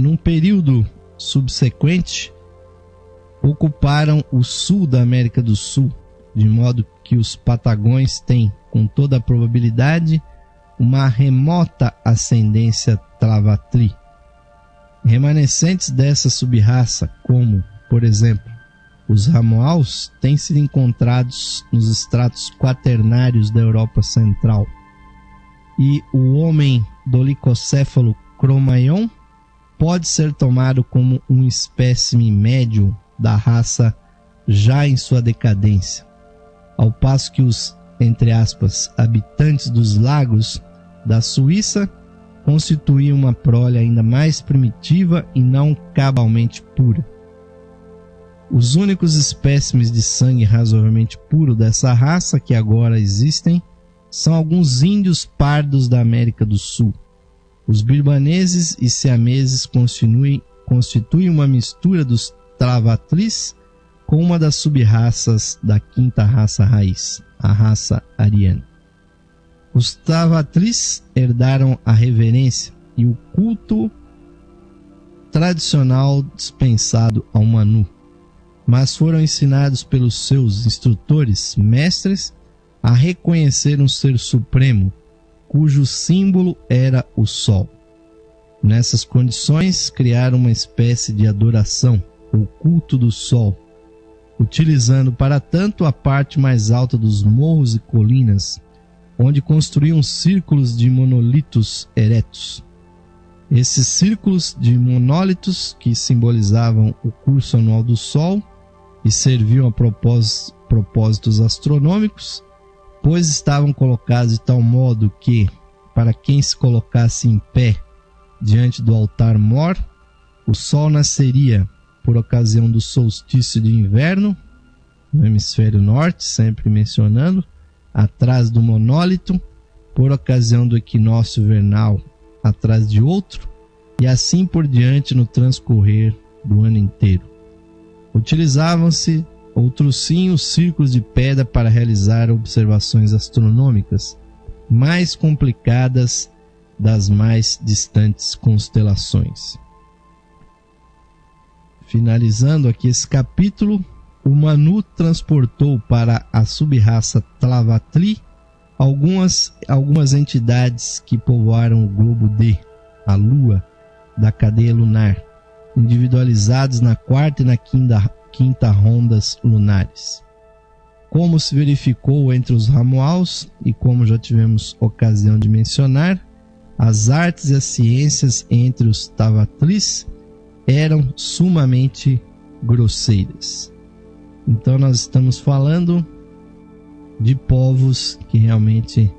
Num período subsequente, ocuparam o sul da América do Sul, de modo que os Patagões têm, com toda a probabilidade, uma remota ascendência Tlavatli. Remanescentes dessa sub-raça, como, por exemplo, os Ramoaus, têm sido encontrados nos estratos quaternários da Europa Central. E o homem dolicocéfalo Cro-Magnon pode ser tomado como um espécime médio da raça já em sua decadência, ao passo que os, entre aspas, habitantes dos lagos da Suíça constituíam uma prole ainda mais primitiva e não cabalmente pura. Os únicos espécimes de sangue razoavelmente puro dessa raça que agora existem são alguns índios pardos da América do Sul. Os birmaneses e siameses constituem uma mistura dos Tlavatlis com uma das sub-raças da quinta raça raiz, a raça ariana. Os Tlavatlis herdaram a reverência e o culto tradicional dispensado ao Manu, mas foram ensinados pelos seus instrutores, mestres, a reconhecer um ser supremo, cujo símbolo era o Sol. Nessas condições, criaram uma espécie de adoração, o culto do Sol, utilizando para tanto a parte mais alta dos morros e colinas, onde construíam círculos de monolitos eretos. Esses círculos de monólitos, que simbolizavam o curso anual do Sol e serviam a propósitos astronômicos, pois estavam colocados de tal modo que, para quem se colocasse em pé diante do altar Mor. O sol nasceria por ocasião do solstício de inverno, no hemisfério norte, sempre mencionando, atrás do monólito, por ocasião do equinócio vernal, atrás de outro, e assim por diante no transcorrer do ano inteiro. Utilizavam-se outros sim os círculos de pedra para realizar observações astronômicas mais complicadas das mais distantes constelações. Finalizando aqui esse capítulo, o Manu transportou para a sub-raça Tlavatli algumas entidades que povoaram o globo D, a Lua, da cadeia lunar, individualizados na quarta e na quinta rondas lunares. Como se verificou entre os Ramuals, e como já tivemos ocasião de mencionar, as artes e as ciências entre os Tavatlis eram sumamente grosseiras. Então nós estamos falando de povos que realmente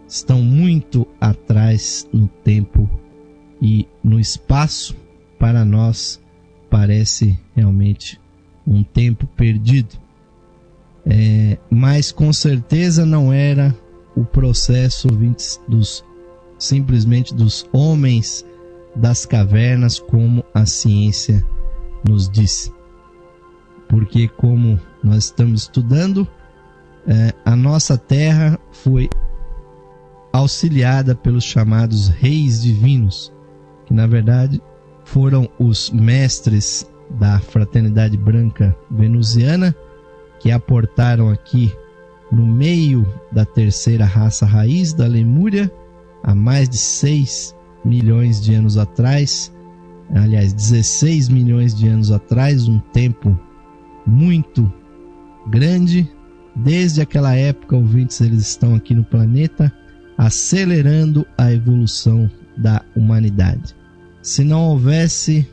estão muito atrás no tempo e no espaço. Para nós parece realmente um tempo perdido. Mas com certeza não era o processo simplesmente dos homens das cavernas, como a ciência nos disse. Porque, como nós estamos estudando, a nossa terra foi auxiliada pelos chamados reis divinos, que na verdade foram os mestres da fraternidade branca venusiana, que aportaram aqui no meio da terceira raça raiz da Lemúria, há mais de 6 milhões de anos atrás, aliás, 16 milhões de anos atrás, um tempo muito grande. Desde aquela época, ouvintes, eles estão aqui no planeta, acelerando a evolução da humanidade. Se não houvesse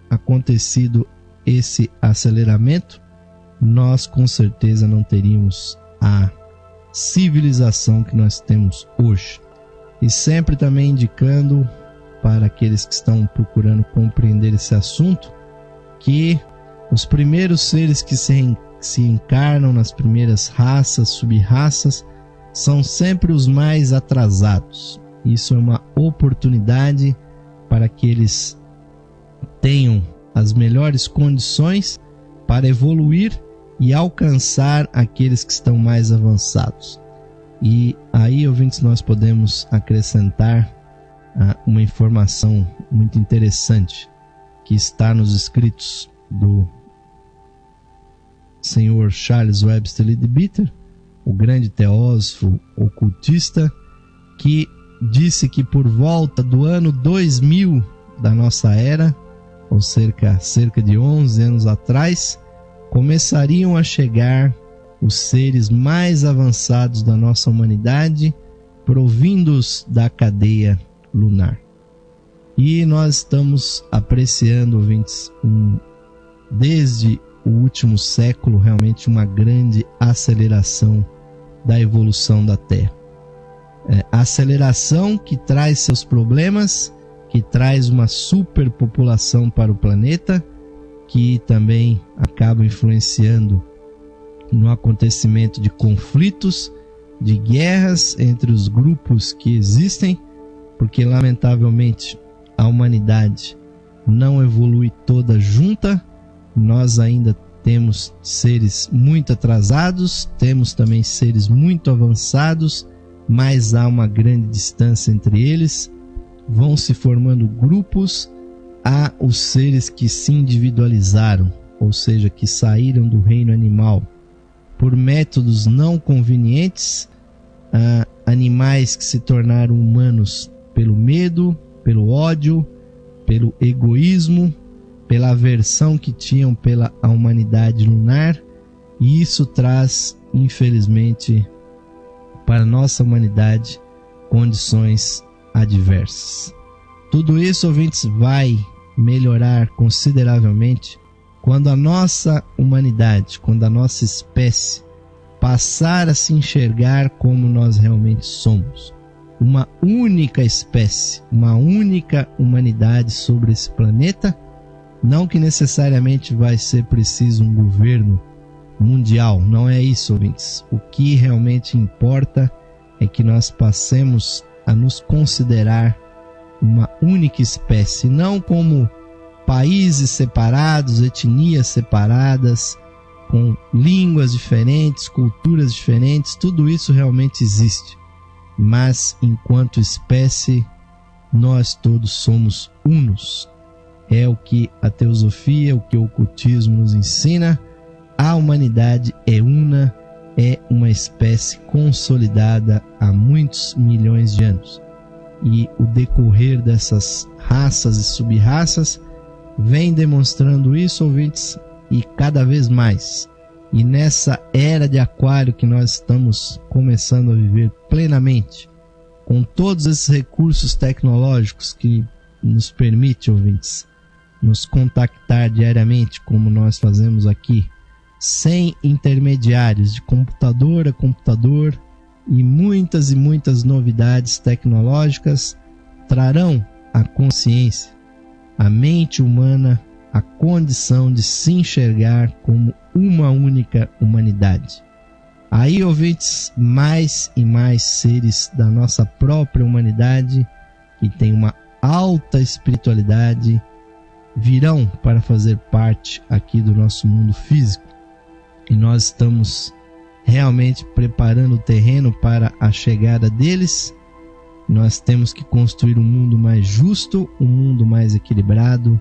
acontecido esse aceleramento, nós com certeza não teríamos a civilização que nós temos hoje. E sempre também indicando para aqueles que estão procurando compreender esse assunto, que os primeiros seres que se encarnam nas primeiras raças, sub-raças, são sempre os mais atrasados. Isso é uma oportunidade para que eles tenham as melhores condições para evoluir e alcançar aqueles que estão mais avançados. E aí, ouvintes, nós podemos acrescentar uma informação muito interessante que está nos escritos do senhor Charles Webster Leadbeater, o grande teósofo ocultista, que disse que por volta do ano 2000 da nossa era, ou cerca de 11 anos atrás, começariam a chegar os seres mais avançados da nossa humanidade, provindos da cadeia lunar. E nós estamos apreciando, ouvintes, desde o último século, realmente uma grande aceleração da evolução da Terra. Aceleração que traz seus problemas, que traz uma superpopulação para o planeta, que também acaba influenciando no acontecimento de conflitos, de guerras entre os grupos que existem, porque lamentavelmente a humanidade não evolui toda junta. Nós ainda temos seres muito atrasados, temos também seres muito avançados, mas há uma grande distância entre eles. Vão se formando grupos. Há os seres que se individualizaram, ou seja, que saíram do reino animal por métodos não convenientes, animais que se tornaram humanos pelo medo, pelo ódio, pelo egoísmo, pela aversão que tinham pela humanidade lunar, e isso traz, infelizmente, para a nossa humanidade condições adversas. Tudo isso, ouvintes, vai melhorar consideravelmente quando a nossa humanidade, quando a nossa espécie passar a se enxergar como nós realmente somos. uma única espécie, uma única humanidade sobre esse planeta. Não que necessariamente vai ser preciso um governo mundial, não é isso, ouvintes. O que realmente importa é que nós passemos a nos considerar uma única espécie, não como países separados, etnias separadas, com línguas diferentes, culturas diferentes. Tudo isso realmente existe, mas enquanto espécie, nós todos somos unos. É o que a teosofia, o que o ocultismo nos ensina. A humanidade é una, é uma espécie consolidada há muitos milhões de anos. E o decorrer dessas raças e sub-raças vem demonstrando isso, ouvintes, e cada vez mais. E nessa era de aquário que nós estamos começando a viver plenamente, com todos esses recursos tecnológicos que nos permitem, ouvintes, nos contactar diariamente, como nós fazemos aqui, sem intermediários, de computador a computador, e muitas novidades tecnológicas trarão à consciência, à mente humana, a condição de se enxergar como uma única humanidade. Aí, ouvintes, mais e mais seres da nossa própria humanidade, que tem uma alta espiritualidade, virão para fazer parte aqui do nosso mundo físico. E nós estamos realmente preparando o terreno para a chegada deles. Nós temos que construir um mundo mais justo, um mundo mais equilibrado,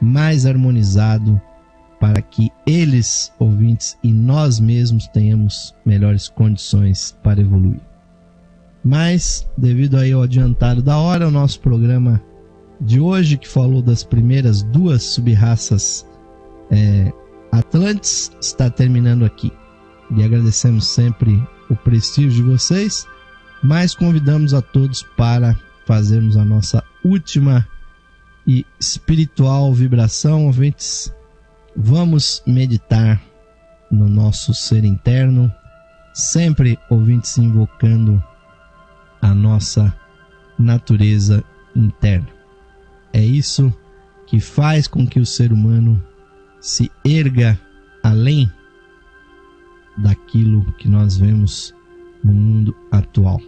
mais harmonizado, para que eles, ouvintes, e nós mesmos tenhamos melhores condições para evoluir. Mas, devido aí ao adiantado da hora, o nosso programa de hoje, que falou das primeiras duas sub-raças Atlantes, está terminando aqui. E agradecemos sempre o prestígio de vocês, mas convidamos a todos para fazermos a nossa última e espiritual vibração, ouvintes. Vamos meditar no nosso ser interno, sempre, ouvintes, invocando a nossa natureza interna. É isso que faz com que o ser humano se erga além daquilo que nós vemos no mundo atual.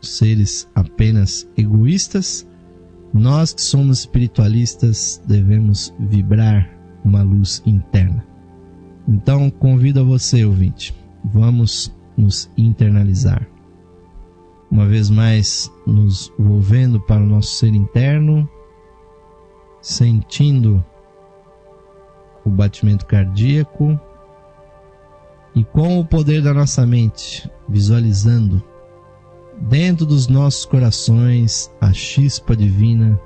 Seres apenas egoístas. Nós que somos espiritualistas devemos vibrar uma luz interna. Então convido a você, ouvinte, vamos nos internalizar. Uma vez mais, nos volvendo para o nosso ser interno, sentindo o batimento cardíaco e, com o poder da nossa mente, visualizando dentro dos nossos corações a chispa divina,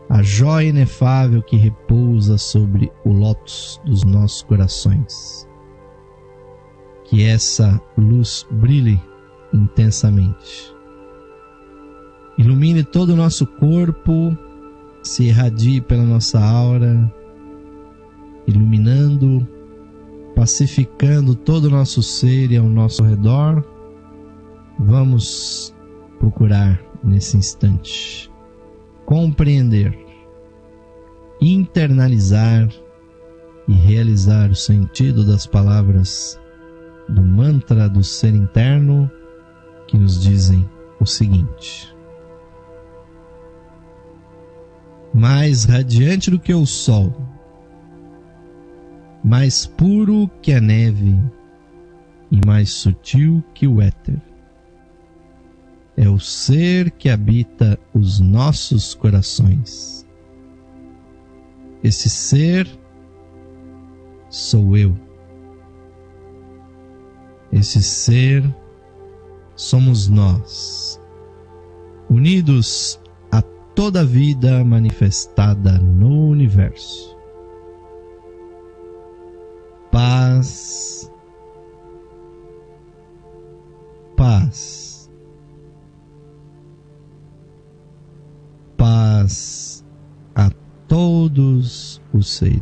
a joia inefável que repousa sobre o lótus dos nossos corações. Que essa luz brilhe intensamente, ilumine todo o nosso corpo, se irradie pela nossa aura, iluminando, pacificando todo o nosso ser e ao nosso redor. Vamos procurar nesse instante compreender, internalizar e realizar o sentido das palavras do mantra do ser interno, que nos dizem o seguinte: mais radiante do que o sol, mais puro que a neve e mais sutil que o éter, é o ser que habita os nossos corações. Esse ser sou eu. Esse ser somos nós, unidos a toda a vida manifestada no universo. Paz, paz, paz a todos os seres.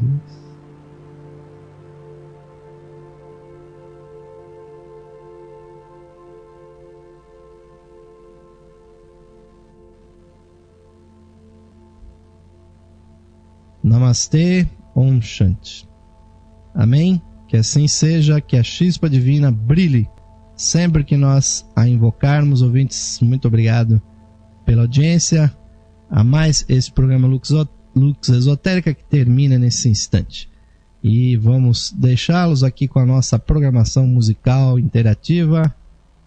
Namastê, Om Shanti. Amém? Que assim seja, que a chispa divina brilhe sempre que nós a invocarmos. Ouvintes, muito obrigado pela audiência a mais esse programa Lux Esotérica, que termina nesse instante. E vamos deixá-los aqui com a nossa programação musical interativa,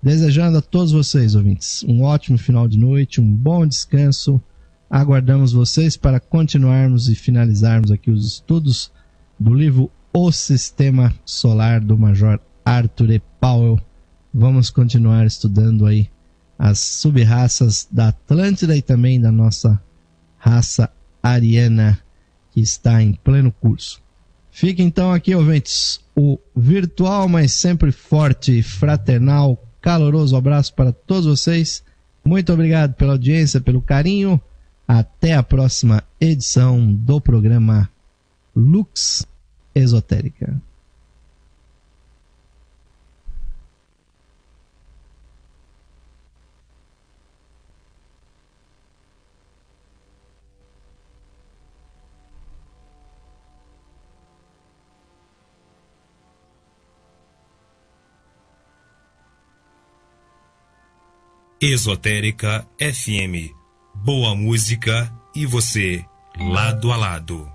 desejando a todos vocês, ouvintes, um ótimo final de noite, um bom descanso. Aguardamos vocês para continuarmos e finalizarmos aqui os estudos do livro O Sistema Solar, do Major Arthur E. Powell. Vamos continuar estudando aí as sub-raças da Atlântida e também da nossa raça ariana, que está em pleno curso. Fique então aqui, ouvintes, o virtual, mas sempre forte, fraternal, caloroso abraço para todos vocês. Muito obrigado pela audiência, pelo carinho. Até a próxima edição do programa Lux Esotérica. Esotérica FM. Boa música e você lado a lado.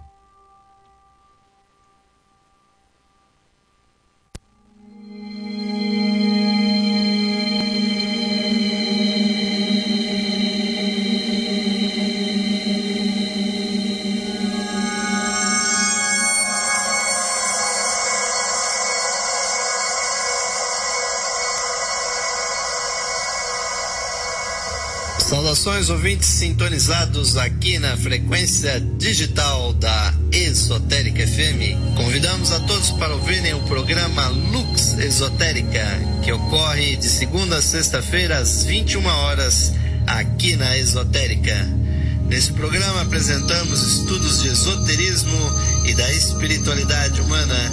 Saudações, ouvintes sintonizados aqui na frequência digital da Esotérica FM. Convidamos a todos para ouvirem o programa Lux Esotérica, que ocorre de segunda a sexta-feira às 21 horas aqui na Esotérica. Nesse programa apresentamos estudos de esoterismo e da espiritualidade humana.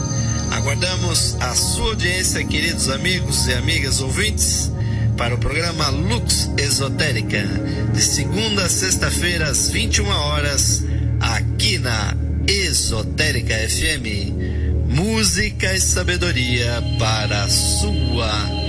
Aguardamos a sua audiência, queridos amigos e amigas ouvintes, para o programa Lux Esotérica, de segunda a sexta-feira às 21 horas, aqui na Esotérica FM. Música e sabedoria para a sua